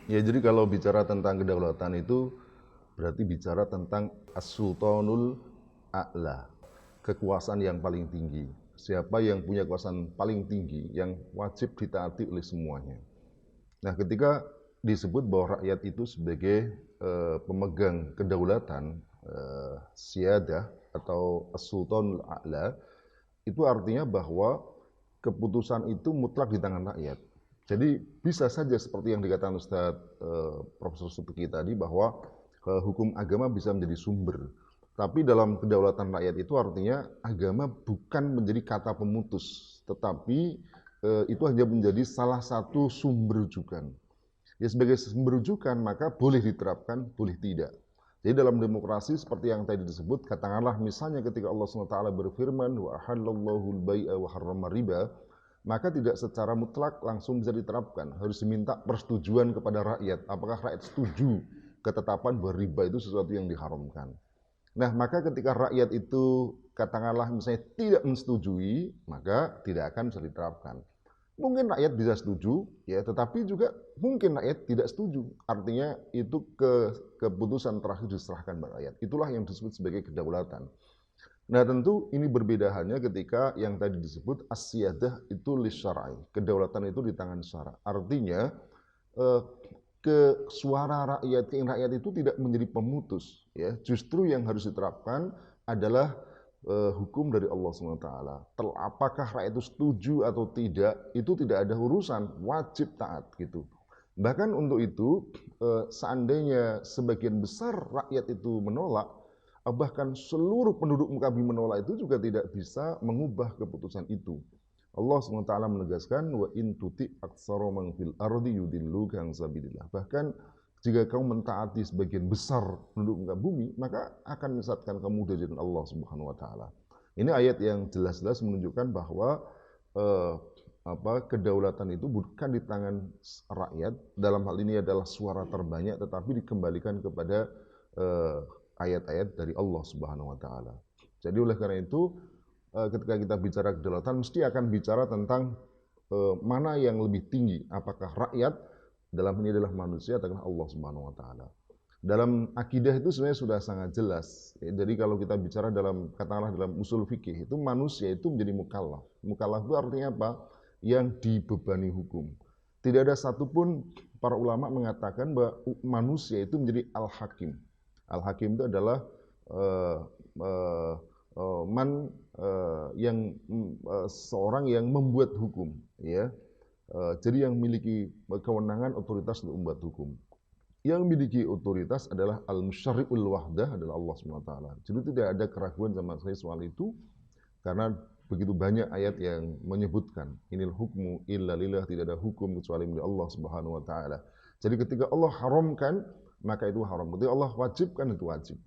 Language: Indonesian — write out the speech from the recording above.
Ya, jadi kalau bicara tentang kedaulatan itu berarti bicara tentang as-sultanul a'la, kekuasaan yang paling tinggi. Siapa yang punya kekuasaan paling tinggi yang wajib ditaati oleh semuanya. Nah, ketika disebut bahwa rakyat itu sebagai pemegang kedaulatan, siyadah atau as-sultanul a'la, itu artinya bahwa keputusan itu mutlak di tangan rakyat. Jadi bisa saja seperti yang dikatakan Ustadz Profesor Subeki tadi bahwa hukum agama bisa menjadi sumber. Tapi dalam kedaulatan rakyat itu artinya agama bukan menjadi kata pemutus, tetapi itu hanya menjadi salah satu sumber rujukan. Ya, sebagai sumber rujukan maka boleh diterapkan, boleh tidak. Jadi dalam demokrasi seperti yang tadi disebut, katakanlah misalnya ketika Allah SWT berfirman wa ahallallahu al-bai'a wa harrama riba, maka tidak secara mutlak langsung bisa diterapkan. Harus diminta persetujuan kepada rakyat. Apakah rakyat setuju ketetapan bahwa riba itu sesuatu yang diharamkan. Nah, maka ketika rakyat itu katakanlah misalnya tidak menyetujui, maka tidak akan bisa diterapkan. Mungkin rakyat bisa setuju, ya, tetapi juga mungkin rakyat tidak setuju. Artinya itu keputusan terakhir diserahkan kepada rakyat. Itulah yang disebut sebagai kedaulatan. Nah, tentu ini berbeda halnya ketika yang tadi disebut as-siyadah itu lisyara'i. Kedaulatan itu di tangan syara. Artinya suara rakyat, keinginan rakyat itu tidak menjadi pemutus, ya. Justru yang harus diterapkan adalah hukum dari Allah SWT. Apakah rakyat itu setuju atau tidak, itu tidak ada urusan, wajib taat gitu. Bahkan untuk itu, seandainya sebagian besar rakyat itu menolak, bahkan seluruh penduduk muka bumi menolak, itu juga tidak bisa mengubah keputusan itu. Allah SWT menegaskan wa in tuti aktsara man fil ardi yudilluka an sabilillah. Bahkan jika kamu mentaati sebagian besar penduduk muka bumi, maka akan menyesatkan kamu dari jalan Allah Subhanahu wa taala. Ini ayat yang jelas-jelas menunjukkan bahwa kedaulatan itu bukan di tangan rakyat. Dalam hal ini adalah suara terbanyak, tetapi dikembalikan kepada ayat-ayat dari Allah Subhanahu wa taala. Jadi oleh karena itu ketika kita bicara kedaulatan mesti akan bicara tentang mana yang lebih tinggi, apakah rakyat dalam ini adalah manusia atau Allah Subhanahu wa taala. Dalam akidah itu sebenarnya sudah sangat jelas. Jadi kalau kita bicara dalam katakanlah dalam usul fikih itu manusia itu menjadi mukallaf. Mukallaf itu artinya apa? Yang dibebani hukum. Tidak ada satupun para ulama mengatakan bahwa manusia itu menjadi al-hakim. Al-hakim itu adalah seorang yang membuat hukum, ya. Jadi yang memiliki kewenangan otoritas untuk membuat hukum. Yang memiliki otoritas adalah al-musyarri'ul wahdah adalah Allah SWT. Jadi tidak ada keraguan sama sekali soal itu karena begitu banyak ayat yang menyebutkan inil hukmu illa lillah, tidak ada hukum kecuali milik Allah Subhanahu wa taala. Jadi ketika Allah haramkan maka itu haram. Ketika Allah wajibkan itu wajib.